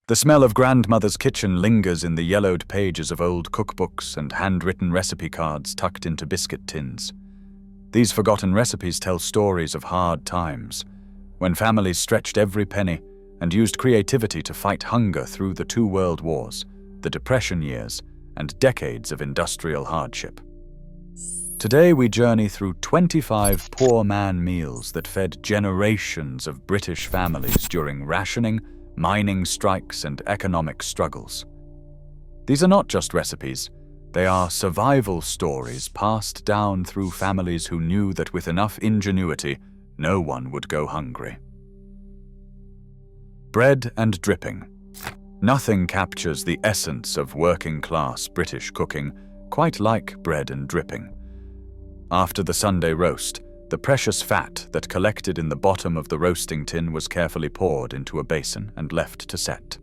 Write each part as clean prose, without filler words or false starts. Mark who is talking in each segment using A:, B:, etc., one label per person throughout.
A: The smell of grandmother's kitchen lingers in the yellowed pages of old cookbooks and handwritten recipe cards tucked into biscuit tins. These forgotten recipes tell stories of hard times, when families stretched every penny and used creativity to fight hunger through the 2 world wars, the Depression years, and decades of industrial hardship. Today we journey through 25 poor man meals that fed generations of British families during rationing, mining strikes, and economic struggles. These are not just recipes, they are survival stories passed down through families who knew that with enough ingenuity, no one would go hungry. Bread and dripping. Nothing captures the essence of working-class British cooking quite like bread and dripping. After the Sunday roast, the precious fat that collected in the bottom of the roasting tin was carefully poured into a basin and left to set.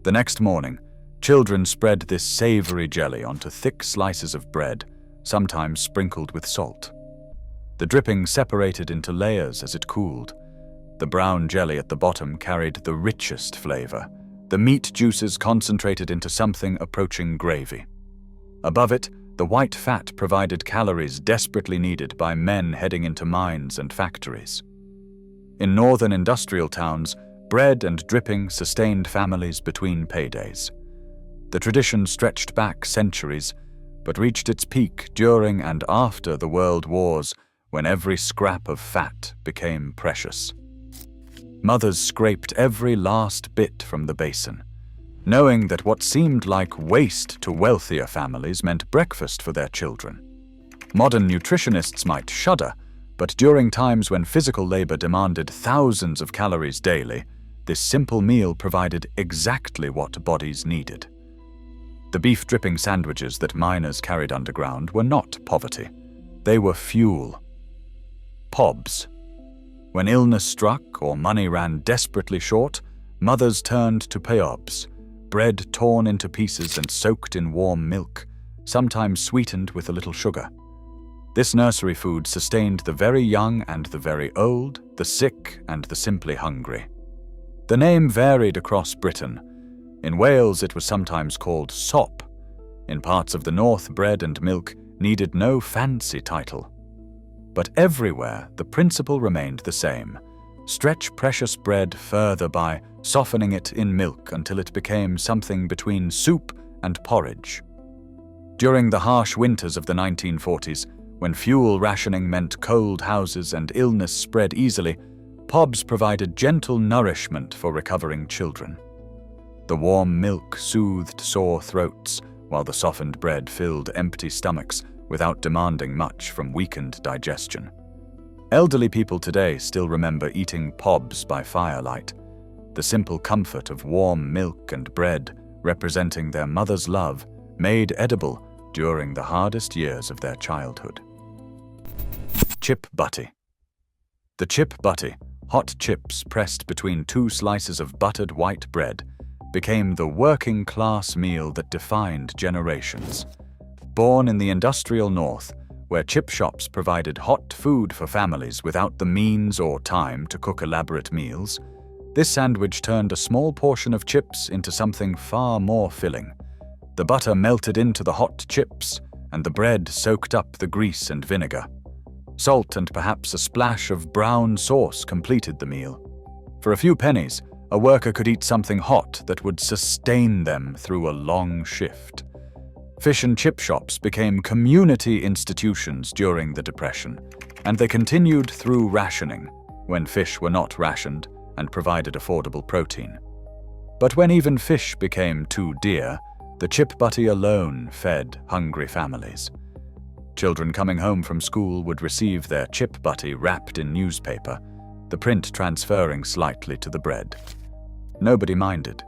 A: The next morning, children spread this savory jelly onto thick slices of bread, sometimes sprinkled with salt. The dripping separated into layers as it cooled. The brown jelly at the bottom carried the richest flavor, the meat juices concentrated into something approaching gravy. Above it, the white fat provided calories desperately needed by men heading into mines and factories. In northern industrial towns, bread and dripping sustained families between paydays. The tradition stretched back centuries, but reached its peak during and after the World Wars, when every scrap of fat became precious. Mothers scraped every last bit from the basin, knowing that what seemed like waste to wealthier families meant breakfast for their children. Modern nutritionists might shudder, but during times when physical labor demanded thousands of calories daily, this simple meal provided exactly what bodies needed. The beef dripping sandwiches that miners carried underground were not poverty. They were fuel. Pobs. When illness struck or money ran desperately short, mothers turned to Pobs, bread torn into pieces and soaked in warm milk, sometimes sweetened with a little sugar. This nursery food sustained the very young and the very old, the sick and the simply hungry. The name varied across Britain. In Wales it was sometimes called sop. In parts of the north, bread and milk needed no fancy title. But everywhere the principle remained the same. Stretch precious bread further by softening it in milk until it became something between soup and porridge. During the harsh winters of the 1940s, when fuel rationing meant cold houses and illness spread easily, Pobs provided gentle nourishment for recovering children. The warm milk soothed sore throats, while the softened bread filled empty stomachs without demanding much from weakened digestion. Elderly people today still remember eating Pobs by firelight, the simple comfort of warm milk and bread representing their mother's love, made edible during the hardest years of their childhood. Chip butty. The chip butty, hot chips pressed between 2 slices of buttered white bread, became the working-class meal that defined generations. Born in the industrial north, where chip shops provided hot food for families without the means or time to cook elaborate meals, this sandwich turned a small portion of chips into something far more filling. The butter melted into the hot chips, and the bread soaked up the grease and vinegar. Salt and perhaps a splash of brown sauce completed the meal. For a few pennies, a worker could eat something hot that would sustain them through a long shift. Fish and chip shops became community institutions during the Depression, and they continued through rationing, when fish were not rationed and provided affordable protein. But when even fish became too dear, the chip butty alone fed hungry families. Children coming home from school would receive their chip butty wrapped in newspaper, the print transferring slightly to the bread. Nobody minded.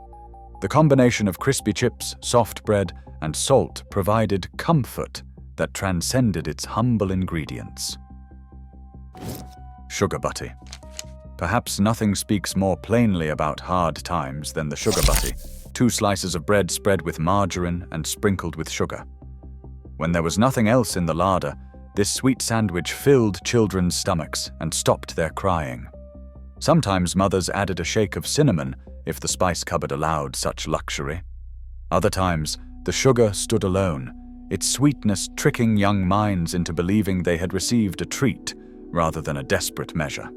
A: The combination of crispy chips, soft bread, and salt provided comfort that transcended its humble ingredients. Sugar butty. Perhaps nothing speaks more plainly about hard times than the sugar butty, 2 slices of bread spread with margarine and sprinkled with sugar. When there was nothing else in the larder, this sweet sandwich filled children's stomachs and stopped their crying. Sometimes mothers added a shake of cinnamon, if the spice cupboard allowed such luxury. Other times, the sugar stood alone, its sweetness tricking young minds into believing they had received a treat rather than a desperate measure.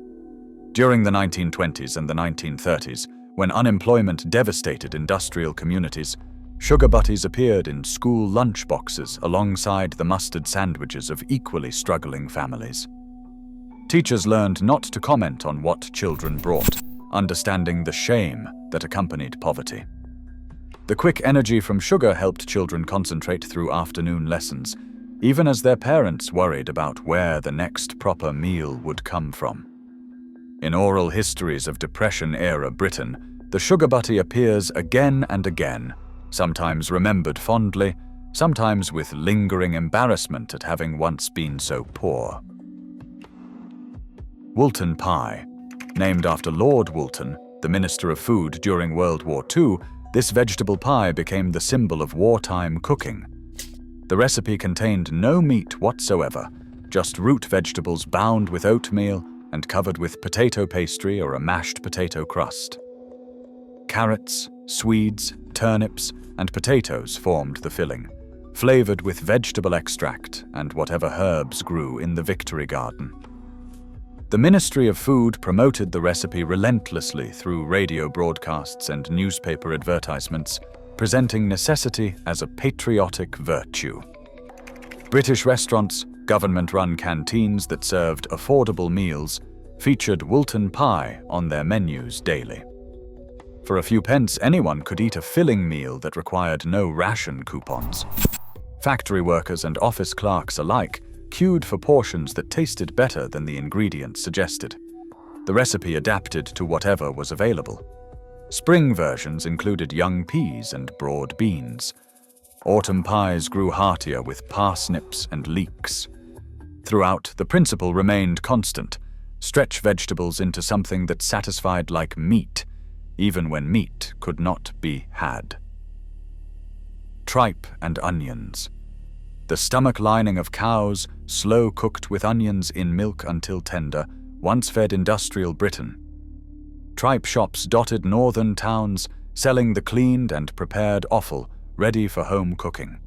A: During the 1920s and the 1930s, when unemployment devastated industrial communities, sugar butties appeared in school lunch boxes alongside the mustard sandwiches of equally struggling families. Teachers learned not to comment on what children brought, understanding the shame that accompanied poverty. The quick energy from sugar helped children concentrate through afternoon lessons, even as their parents worried about where the next proper meal would come from. In oral histories of Depression-era Britain, the sugar butty appears again and again, sometimes remembered fondly, sometimes with lingering embarrassment at having once been so poor. Woolton pie. Named after Lord Woolton, the Minister of Food during World War II, this vegetable pie became the symbol of wartime cooking. The recipe contained no meat whatsoever, just root vegetables bound with oatmeal and covered with potato pastry or a mashed potato crust. Carrots, swedes, turnips, and potatoes formed the filling, flavored with vegetable extract and whatever herbs grew in the Victory Garden. The Ministry of Food promoted the recipe relentlessly through radio broadcasts and newspaper advertisements, presenting necessity as a patriotic virtue. British restaurants, government-run canteens that served affordable meals, featured Woolton pie on their menus daily. For a few pence, anyone could eat a filling meal that required no ration coupons. Factory workers and office clerks alike queued for portions that tasted better than the ingredients suggested. The recipe adapted to whatever was available. Spring versions included young peas and broad beans. Autumn pies grew heartier with parsnips and leeks. Throughout, the principle remained constant: stretch vegetables into something that satisfied like meat, even when meat could not be had. Tripe and onions. The stomach lining of cows, slow cooked with onions in milk until tender, once fed industrial Britain. Tripe shops dotted northern towns, selling the cleaned and prepared offal, ready for home cooking.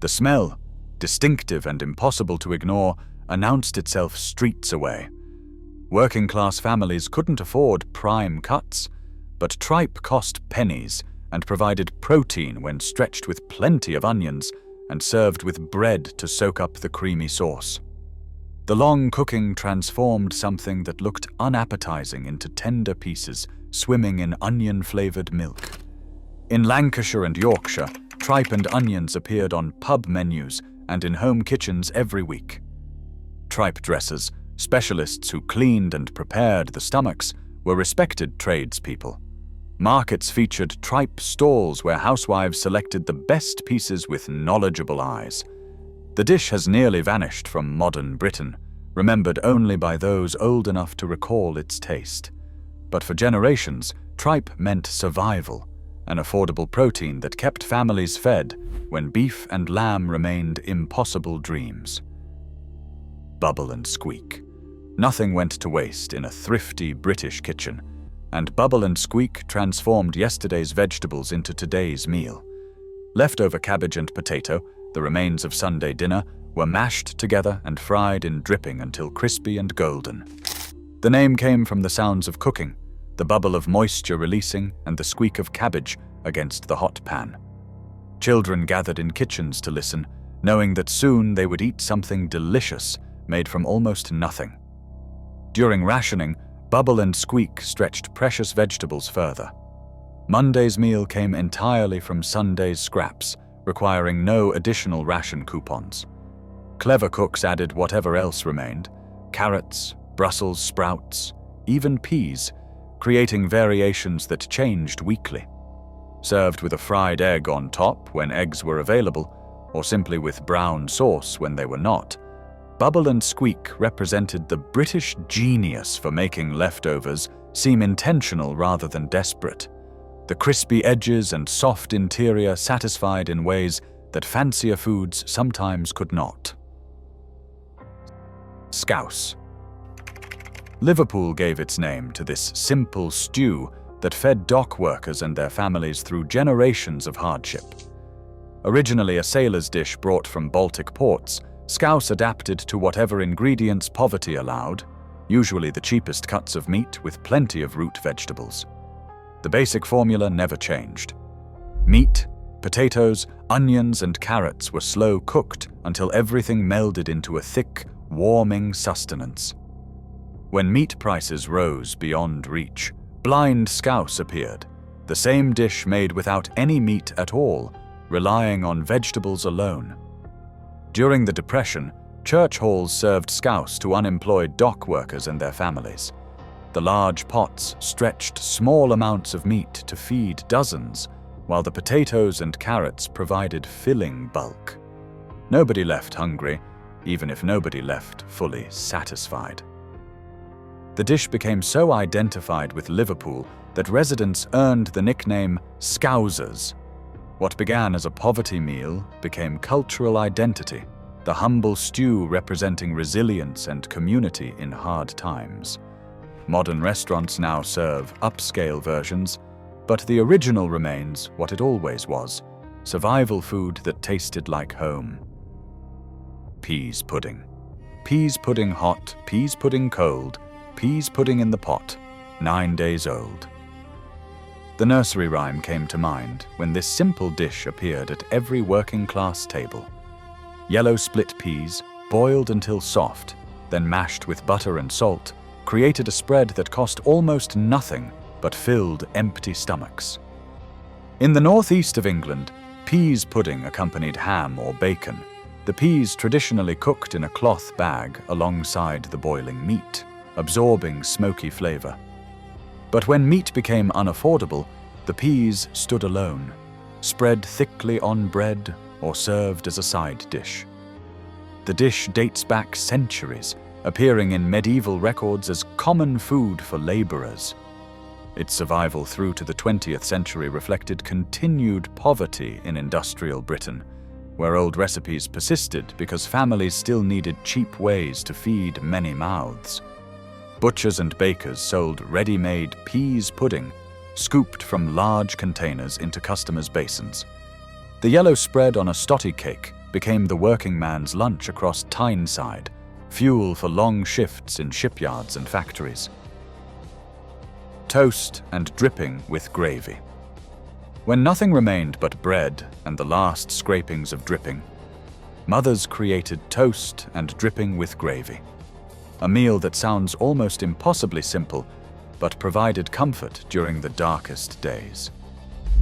A: The smell, distinctive and impossible to ignore, announced itself streets away. Working-class families couldn't afford prime cuts, but tripe cost pennies and provided protein when stretched with plenty of onions and served with bread to soak up the creamy sauce. The long cooking transformed something that looked unappetizing into tender pieces swimming in onion-flavored milk. In Lancashire and Yorkshire, tripe and onions appeared on pub menus and in home kitchens every week. Tripe dressers, specialists who cleaned and prepared the stomachs, were respected tradespeople. Markets featured tripe stalls where housewives selected the best pieces with knowledgeable eyes. The dish has nearly vanished from modern Britain, remembered only by those old enough to recall its taste. But for generations, tripe meant survival, an affordable protein that kept families fed when beef and lamb remained impossible dreams. Bubble and squeak. Nothing went to waste in a thrifty British kitchen, and Bubble and Squeak transformed yesterday's vegetables into today's meal. Leftover cabbage and potato, the remains of Sunday dinner, were mashed together and fried in dripping until crispy and golden. The name came from the sounds of cooking, the bubble of moisture releasing and the squeak of cabbage against the hot pan. Children gathered in kitchens to listen, knowing that soon they would eat something delicious made from almost nothing. During rationing, Bubble and Squeak stretched precious vegetables further. Monday's meal came entirely from Sunday's scraps, requiring no additional ration coupons. Clever cooks added whatever else remained: carrots, Brussels sprouts, even peas, creating variations that changed weekly. Served with a fried egg on top when eggs were available, or simply with brown sauce when they were not, Bubble and Squeak represented the British genius for making leftovers seem intentional rather than desperate. The crispy edges and soft interior satisfied in ways that fancier foods sometimes could not. Scouse. Liverpool gave its name to this simple stew that fed dock workers and their families through generations of hardship. Originally a sailor's dish brought from Baltic ports, Scouse adapted to whatever ingredients poverty allowed, usually the cheapest cuts of meat with plenty of root vegetables. The basic formula never changed. Meat, potatoes, onions, and carrots were slow cooked until everything melded into a thick, warming sustenance. When meat prices rose beyond reach, blind Scouse appeared, the same dish made without any meat at all, relying on vegetables alone. During the Depression, church halls served Scouse to unemployed dock workers and their families. The large pots stretched small amounts of meat to feed dozens, while the potatoes and carrots provided filling bulk. Nobody left hungry, even if nobody left fully satisfied. The dish became so identified with Liverpool that residents earned the nickname Scousers. What began as a poverty meal became cultural identity, the humble stew representing resilience and community in hard times. Modern restaurants now serve upscale versions, but the original remains what it always was, survival food that tasted like home. Peas pudding. Peas pudding hot, peas pudding cold, peas pudding in the pot, 9 days old. The nursery rhyme came to mind when this simple dish appeared at every working-class table. Yellow split peas, boiled until soft, then mashed with butter and salt, created a spread that cost almost nothing but filled empty stomachs. In the northeast of England, peas pudding accompanied ham or bacon, the peas traditionally cooked in a cloth bag alongside the boiling meat, absorbing smoky flavor. But when meat became unaffordable, the peas stood alone, spread thickly on bread or served as a side dish. The dish dates back centuries, appearing in medieval records as common food for laborers. Its survival through to the 20th century reflected continued poverty in industrial Britain, where old recipes persisted because families still needed cheap ways to feed many mouths. Butchers and bakers sold ready-made peas pudding, scooped from large containers into customers' basins. The yellow spread on a stotty cake became the working man's lunch across Tyneside, fuel for long shifts in shipyards and factories. Toast and dripping with gravy. When nothing remained but bread and the last scrapings of dripping, mothers created toast and dripping with gravy. A meal that sounds almost impossibly simple, but provided comfort during the darkest days.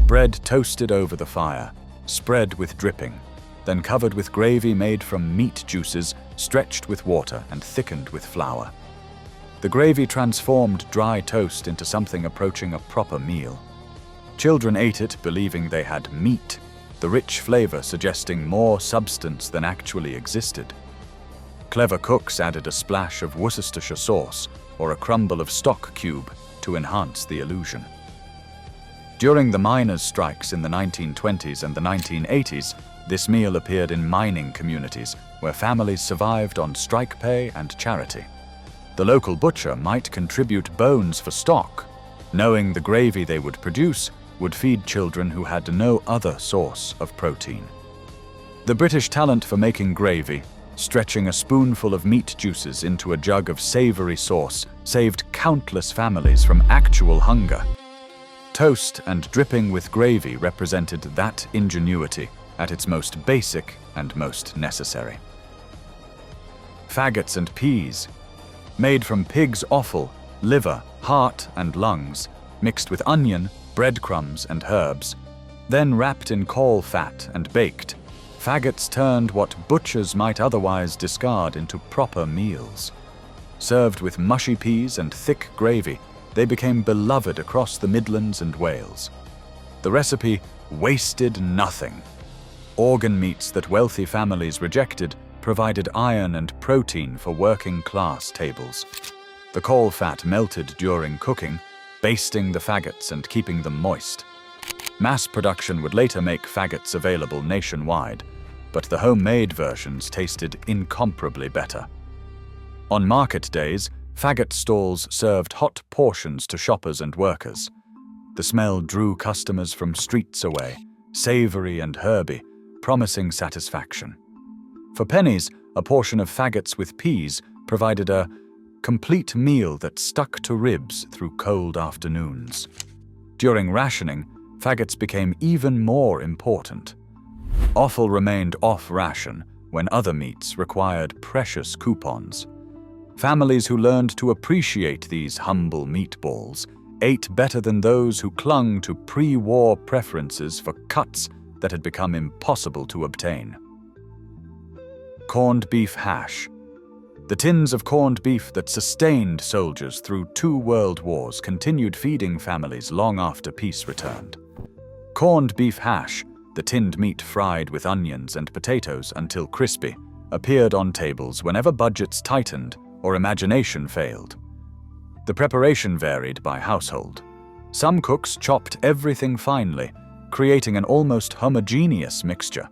A: Bread toasted over the fire, spread with dripping, then covered with gravy made from meat juices stretched with water and thickened with flour. The gravy transformed dry toast into something approaching a proper meal. Children ate it believing they had meat, the rich flavor suggesting more substance than actually existed. Clever cooks added a splash of Worcestershire sauce or a crumble of stock cube to enhance the illusion. During the miners' strikes in the 1920s and the 1980s, this meal appeared in mining communities where families survived on strike pay and charity. The local butcher might contribute bones for stock, knowing the gravy they would produce would feed children who had no other source of protein. The British talent for making gravy, stretching a spoonful of meat juices into a jug of savory sauce, saved countless families from actual hunger. Toast and dripping with gravy represented that ingenuity at its most basic and most necessary. Faggots and peas, made from pig's offal, liver, heart, and lungs, mixed with onion, breadcrumbs, and herbs, then wrapped in caul fat and baked. Faggots turned what butchers might otherwise discard into proper meals. Served with mushy peas and thick gravy, they became beloved across the Midlands and Wales. The recipe wasted nothing. Organ meats that wealthy families rejected provided iron and protein for working-class tables. The caul fat melted during cooking, basting the faggots and keeping them moist. Mass production would later make faggots available nationwide, but the homemade versions tasted incomparably better. On market days, faggot stalls served hot portions to shoppers and workers. The smell drew customers from streets away, savory and herby, promising satisfaction. For pennies, a portion of faggots with peas provided a complete meal that stuck to ribs through cold afternoons. During rationing, faggots became even more important. Offal remained off ration when other meats required precious coupons. Families who learned to appreciate these humble meatballs ate better than those who clung to pre-war preferences for cuts that had become impossible to obtain. Corned beef hash. The tins of corned beef that sustained soldiers through 2 world wars continued feeding families long after peace returned. Corned beef hash, the tinned meat fried with onions and potatoes until crispy, appeared on tables whenever budgets tightened or imagination failed. The preparation varied by household. Some cooks chopped everything finely, creating an almost homogeneous mixture.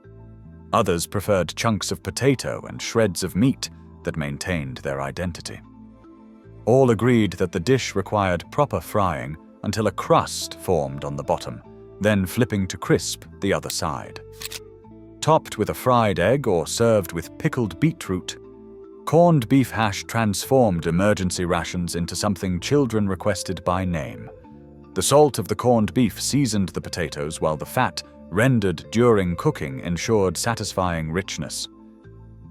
A: Others preferred chunks of potato and shreds of meat that maintained their identity. All agreed that the dish required proper frying until a crust formed on the bottom, then flipping to crisp the other side. Topped with a fried egg or served with pickled beetroot, corned beef hash transformed emergency rations into something children requested by name. The salt of the corned beef seasoned the potatoes, while the fat, rendered during cooking, ensured satisfying richness.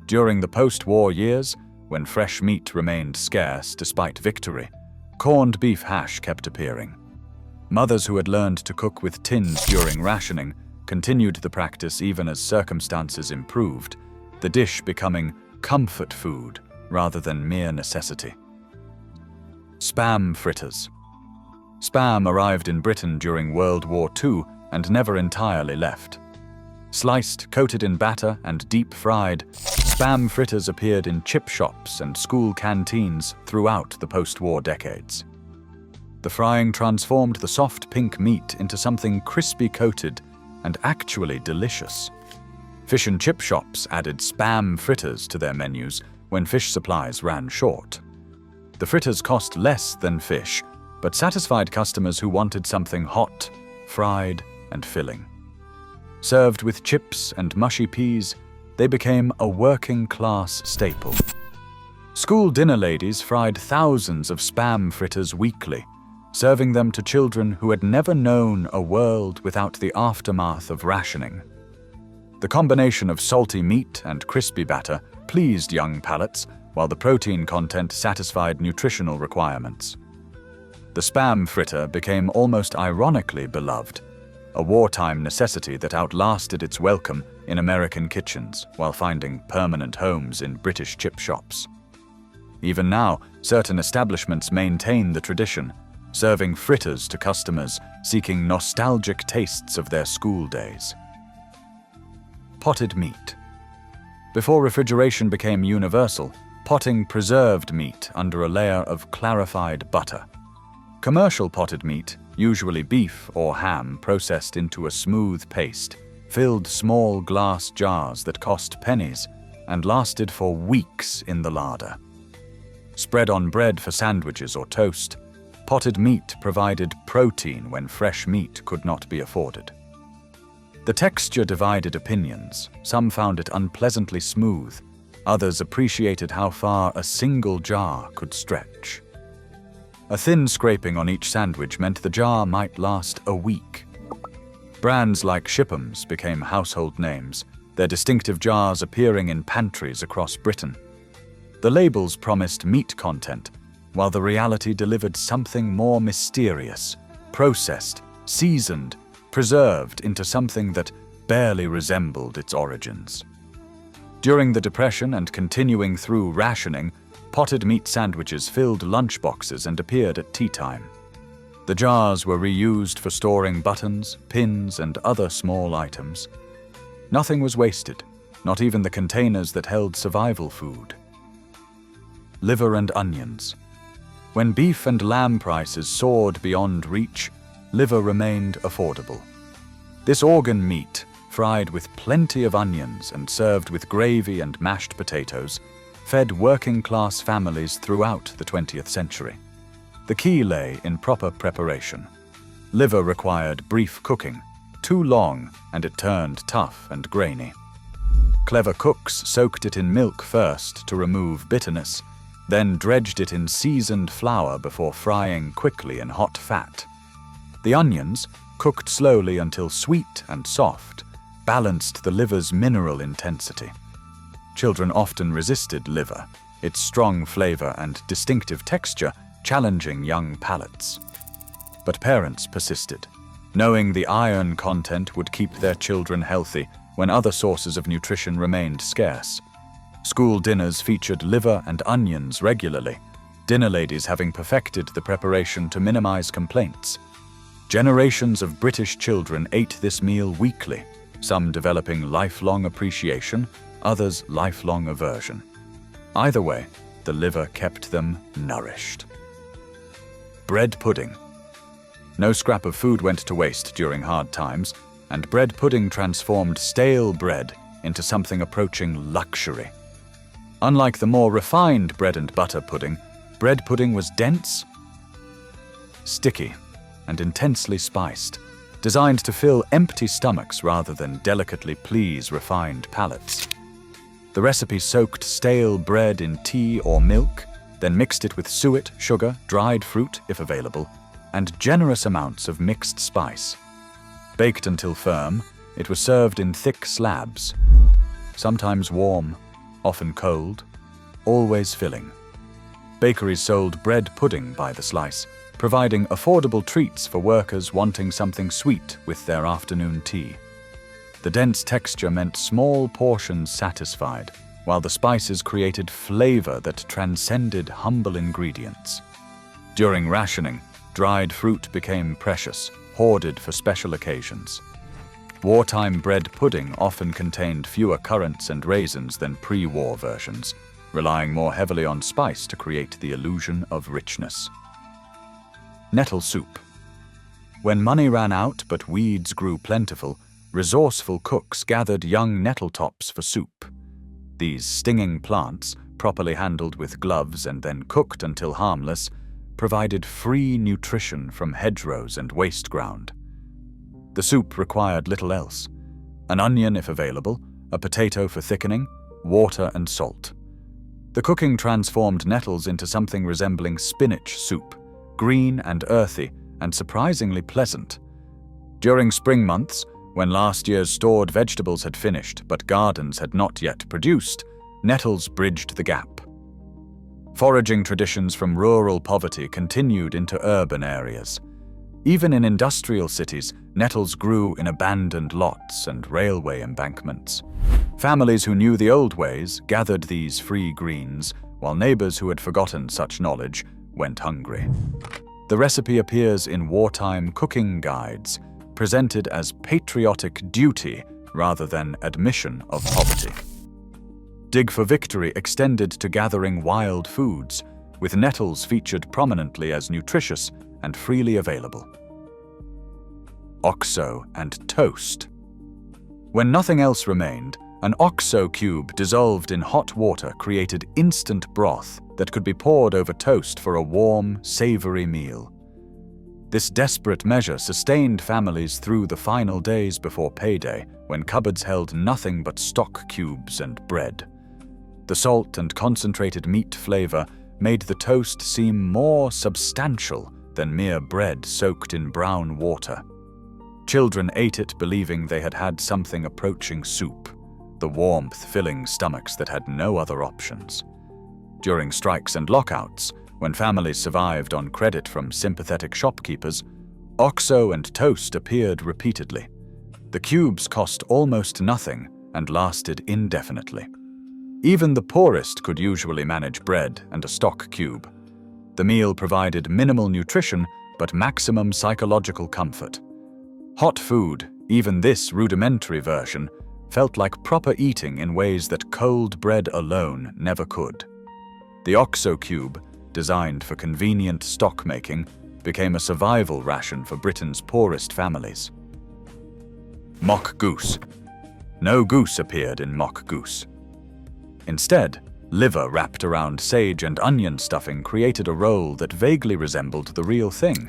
A: During the post-war years, when fresh meat remained scarce despite victory, corned beef hash kept appearing. Mothers who had learned to cook with tins during rationing continued the practice even as circumstances improved, the dish becoming comfort food rather than mere necessity. Spam fritters. Spam arrived in Britain during World War II and never entirely left. Sliced, coated in batter, and deep-fried, spam fritters appeared in chip shops and school canteens throughout the post-war decades. The frying transformed the soft pink meat into something crispy-coated and actually delicious. Fish and chip shops added spam fritters to their menus when fish supplies ran short. The fritters cost less than fish, but satisfied customers who wanted something hot, fried, and filling. Served with chips and mushy peas, they became a working-class staple. School dinner ladies fried thousands of spam fritters weekly, serving them to children who had never known a world without the aftermath of rationing. The combination of salty meat and crispy batter pleased young palates, while the protein content satisfied nutritional requirements. The spam fritter became almost ironically beloved, a wartime necessity that outlasted its welcome in American kitchens while finding permanent homes in British chip shops. Even now, certain establishments maintain the tradition, serving fritters to customers seeking nostalgic tastes of their school days. Potted meat. Before refrigeration became universal, potting preserved meat under a layer of clarified butter. Commercial potted meat, usually beef or ham processed into a smooth paste, filled small glass jars that cost pennies and lasted for weeks in the larder. Spread on bread for sandwiches or toast, potted meat provided protein when fresh meat could not be afforded. The texture divided opinions. Some found it unpleasantly smooth. Others appreciated how far a single jar could stretch. A thin scraping on each sandwich meant the jar might last a week. Brands like Shipham's became household names, their distinctive jars appearing in pantries across Britain. The labels promised meat content, while the reality delivered something more mysterious, processed, seasoned, preserved into something that barely resembled its origins. During the Depression and continuing through rationing, potted meat sandwiches filled lunchboxes and appeared at tea time. The jars were reused for storing buttons, pins, and other small items. Nothing was wasted, not even the containers that held survival food. Liver and onions. When beef and lamb prices soared beyond reach, liver remained affordable. This organ meat, fried with plenty of onions and served with gravy and mashed potatoes, fed working-class families throughout the 20th century. The key lay in proper preparation. Liver required brief cooking, too long, and it turned tough and grainy. Clever cooks soaked it in milk first to remove bitterness, then dredged it in seasoned flour before frying quickly in hot fat. The onions, cooked slowly until sweet and soft, balanced the liver's mineral intensity. Children often resisted liver, its strong flavor and distinctive texture challenging young palates. But parents persisted, knowing the iron content would keep their children healthy when other sources of nutrition remained scarce. School dinners featured liver and onions regularly, dinner ladies having perfected the preparation to minimize complaints. Generations of British children ate this meal weekly, some developing lifelong appreciation, others lifelong aversion. Either way, the liver kept them nourished. Bread pudding. No scrap of food went to waste during hard times, and bread pudding transformed stale bread into something approaching luxury. Unlike the more refined bread and butter pudding, bread pudding was dense, sticky, and intensely spiced, designed to fill empty stomachs rather than delicately please refined palates. The recipe soaked stale bread in tea or milk, then mixed it with suet, sugar, dried fruit, if available, and generous amounts of mixed spice. Baked until firm, it was served in thick slabs, sometimes warm, often cold, always filling. Bakeries sold bread pudding by the slice, providing affordable treats for workers wanting something sweet with their afternoon tea. The dense texture meant small portions satisfied, while the spices created flavor that transcended humble ingredients. During rationing, dried fruit became precious, hoarded for special occasions. Wartime bread pudding often contained fewer currants and raisins than pre-war versions, relying more heavily on spice to create the illusion of richness. Nettle soup. When money ran out but weeds grew plentiful, resourceful cooks gathered young nettle tops for soup. These stinging plants, properly handled with gloves and then cooked until harmless, provided free nutrition from hedgerows and waste ground. The soup required little else: an onion if available, a potato for thickening, water and salt. The cooking transformed nettles into something resembling spinach soup, green and earthy and surprisingly pleasant. During spring months, when last year's stored vegetables had finished but gardens had not yet produced, nettles bridged the gap. Foraging traditions from rural poverty continued into urban areas. Even in industrial cities, nettles grew in abandoned lots and railway embankments. Families who knew the old ways gathered these free greens, while neighbors who had forgotten such knowledge went hungry. The recipe appears in wartime cooking guides, presented as patriotic duty rather than admission of poverty. Dig for Victory extended to gathering wild foods, with nettles featured prominently as nutritious and freely available. Oxo and toast. When nothing else remained, an oxo cube dissolved in hot water created instant broth that could be poured over toast for a warm, savory meal. This desperate measure sustained families through the final days before payday, when cupboards held nothing but stock cubes and bread. The salt and concentrated meat flavor made the toast seem more substantial than mere bread soaked in brown water. Children ate it believing they had had something approaching soup, the warmth filling stomachs that had no other options. During strikes and lockouts, when families survived on credit from sympathetic shopkeepers, oxo and toast appeared repeatedly. The cubes cost almost nothing and lasted indefinitely. Even the poorest could usually manage bread and a stock cube. The meal provided minimal nutrition but maximum psychological comfort. Hot food, even this rudimentary version, felt like proper eating in ways that cold bread alone never could. The oxo cube, designed for convenient stock making, became a survival ration for Britain's poorest families. Mock goose. No goose appeared in mock goose. Instead, liver wrapped around sage and onion stuffing created a roll that vaguely resembled the real thing.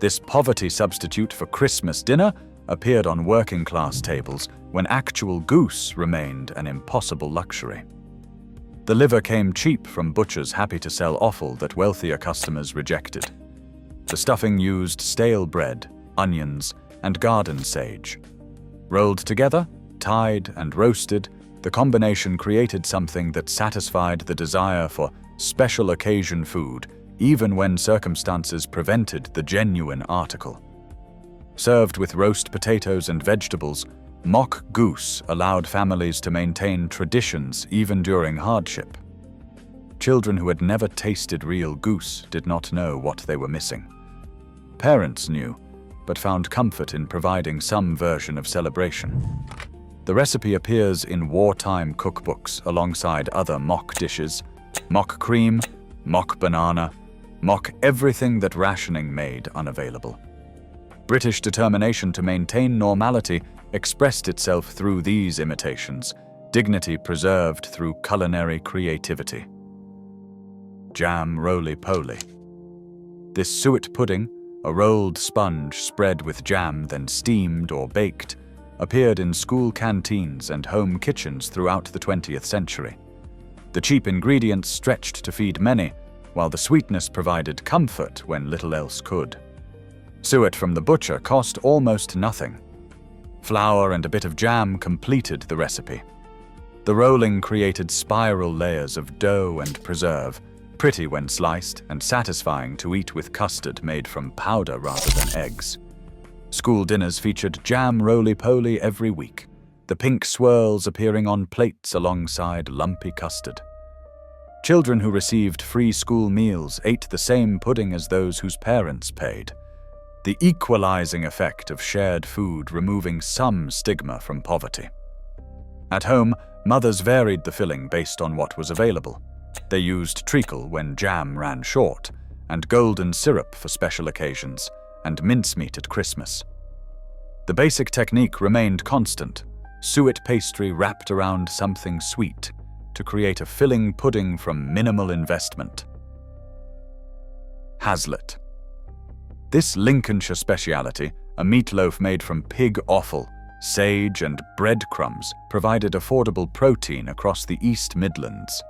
A: This poverty substitute for Christmas dinner appeared on working-class tables when actual goose remained an impossible luxury. The liver came cheap from butchers happy to sell offal that wealthier customers rejected. The stuffing used stale bread, onions, and garden sage. Rolled together, tied, and roasted, the combination created something that satisfied the desire for special occasion food, even when circumstances prevented the genuine article. Served with roast potatoes and vegetables, mock goose allowed families to maintain traditions even during hardship. Children who had never tasted real goose did not know what they were missing. Parents knew, but found comfort in providing some version of celebration. The recipe appears in wartime cookbooks alongside other mock dishes: mock cream, mock banana, mock everything that rationing made unavailable. British determination to maintain normality expressed itself through these imitations, dignity preserved through culinary creativity. Jam roly-poly. This suet pudding, a rolled sponge spread with jam then steamed or baked, appeared in school canteens and home kitchens throughout the 20th century. The cheap ingredients stretched to feed many, while the sweetness provided comfort when little else could. Suet from the butcher cost almost nothing. Flour and a bit of jam completed the recipe. The rolling created spiral layers of dough and preserve, pretty when sliced and satisfying to eat with custard made from powder rather than eggs. School dinners featured jam roly-poly every week, the pink swirls appearing on plates alongside lumpy custard. Children who received free school meals ate the same pudding as those whose parents paid. The equalizing effect of shared food removing some stigma from poverty. At home, mothers varied the filling based on what was available. They used treacle when jam ran short, and golden syrup for special occasions, and mincemeat at Christmas. The basic technique remained constant: suet pastry wrapped around something sweet to create a filling pudding from minimal investment. Haslet. This Lincolnshire speciality, a meatloaf made from pig offal, sage, and breadcrumbs, provided affordable protein across the East Midlands.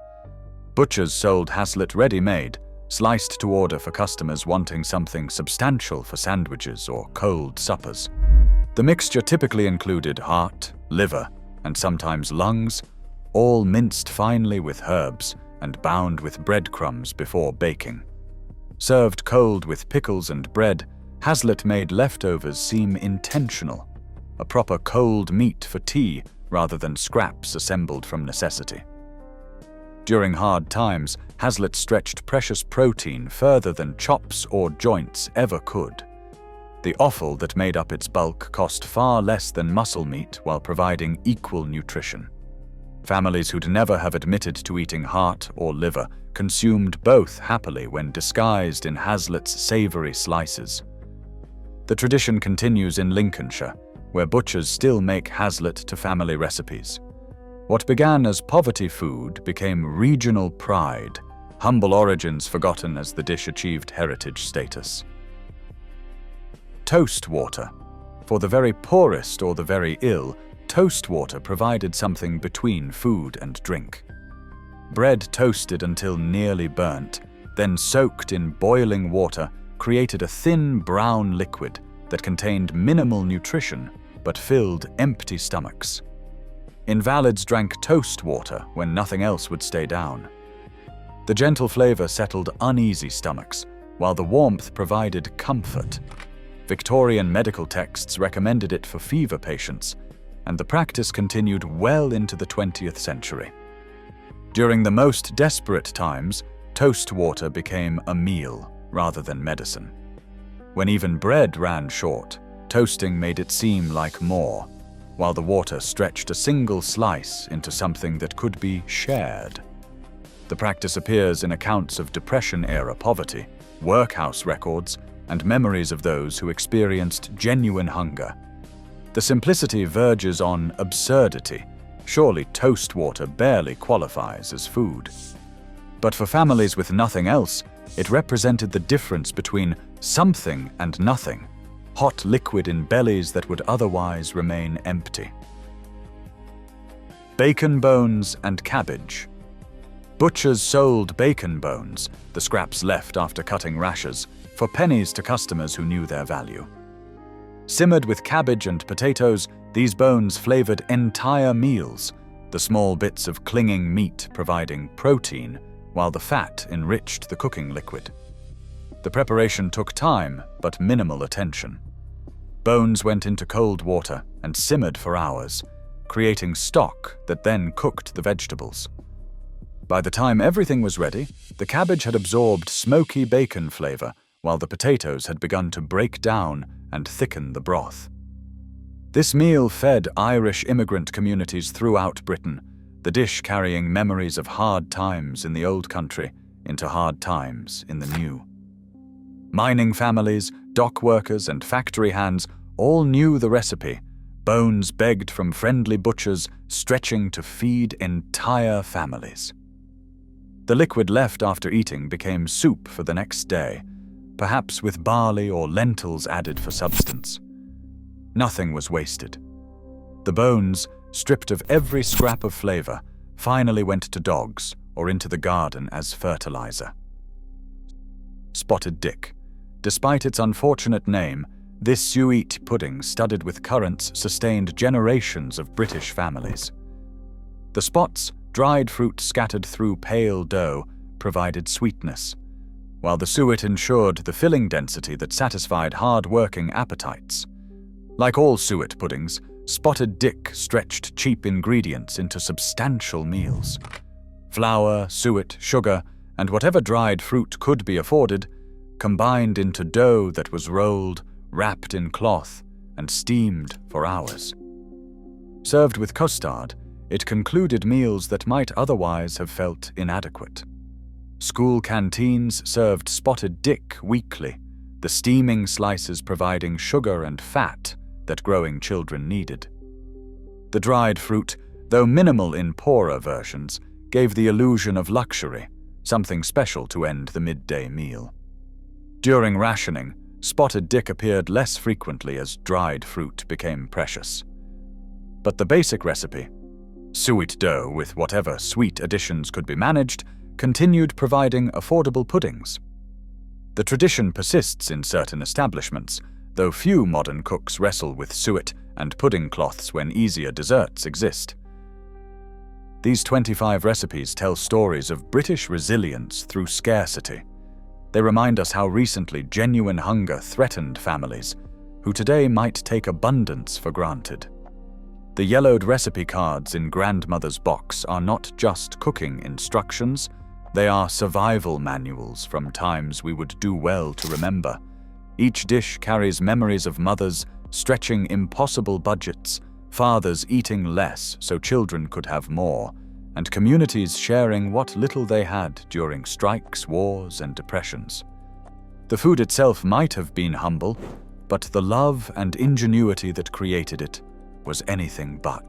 A: Butchers sold haslet ready-made, sliced to order for customers wanting something substantial for sandwiches or cold suppers. The mixture typically included heart, liver, and sometimes lungs, all minced finely with herbs and bound with breadcrumbs before baking. Served cold with pickles and bread, haslet made leftovers seem intentional, a proper cold meat for tea rather than scraps assembled from necessity. During hard times, haslet stretched precious protein further than chops or joints ever could. The offal that made up its bulk cost far less than muscle meat while providing equal nutrition. Families who'd never have admitted to eating heart or liver consumed both happily when disguised in haslet's savoury slices. The tradition continues in Lincolnshire, where butchers still make haslet to family recipes. What began as poverty food became regional pride, humble origins forgotten as the dish achieved heritage status. Toast water. For the very poorest or the very ill, toast water provided something between food and drink. Bread toasted until nearly burnt, then soaked in boiling water, created a thin brown liquid that contained minimal nutrition but filled empty stomachs. Invalids drank toast water when nothing else would stay down. The gentle flavor settled uneasy stomachs, while the warmth provided comfort. Victorian medical texts recommended it for fever patients, and the practice continued well into the 20th century. During the most desperate times, toast water became a meal rather than medicine. When even bread ran short, toasting made it seem like more, while the water stretched a single slice into something that could be shared. The practice appears in accounts of Depression-era poverty, workhouse records, and memories of those who experienced genuine hunger. The simplicity verges on absurdity. Surely toast water barely qualifies as food. But for families with nothing else, It represented the difference between something and nothing, hot liquid in bellies that would otherwise remain empty. Bacon bones and cabbage. Butchers sold bacon bones, the scraps left after cutting rashers, for pennies to customers who knew their value. Simmered with cabbage and potatoes, these bones flavored entire meals, the small bits of clinging meat providing protein, while the fat enriched the cooking liquid. The preparation took time, but minimal attention. Bones went into cold water and simmered for hours, creating stock that then cooked the vegetables. By the time everything was ready, the cabbage had absorbed smoky bacon flavor, while the potatoes had begun to break down and thicken the broth. This meal fed Irish immigrant communities throughout Britain, the dish carrying memories of hard times in the old country into hard times in the new. Mining families, dock workers, and factory hands all knew the recipe, bones begged from friendly butchers stretching to feed entire families. The liquid left after eating became soup for the next day, perhaps with barley or lentils added for substance. Nothing was wasted. The bones, stripped of every scrap of flavor, finally went to dogs or into the garden as fertilizer. Spotted Dick. Despite its unfortunate name, this suet pudding studded with currants sustained generations of British families. The spots, dried fruit scattered through pale dough, provided sweetness, while the suet ensured the filling density that satisfied hard-working appetites. Like all suet puddings, Spotted Dick stretched cheap ingredients into substantial meals. Flour, suet, sugar, and whatever dried fruit could be afforded, combined into dough that was rolled, wrapped in cloth, and steamed for hours. Served with custard, it concluded meals that might otherwise have felt inadequate. School canteens served Spotted Dick weekly, the steaming slices providing sugar and fat that growing children needed. The dried fruit, though minimal in poorer versions, gave the illusion of luxury, something special to end the midday meal. During rationing, Spotted Dick appeared less frequently as dried fruit became precious. But the basic recipe, suet dough with whatever sweet additions could be managed, continued providing affordable puddings. The tradition persists in certain establishments, though few modern cooks wrestle with suet and pudding cloths when easier desserts exist. These 25 recipes tell stories of British resilience through scarcity. They remind us how recently genuine hunger threatened families, who today might take abundance for granted. The yellowed recipe cards in grandmother's box are not just cooking instructions, they are survival manuals from times we would do well to remember. Each dish carries memories of mothers stretching impossible budgets, fathers eating less so children could have more, and communities sharing what little they had during strikes, wars, and depressions. The food itself might have been humble, but the love and ingenuity that created it was anything but.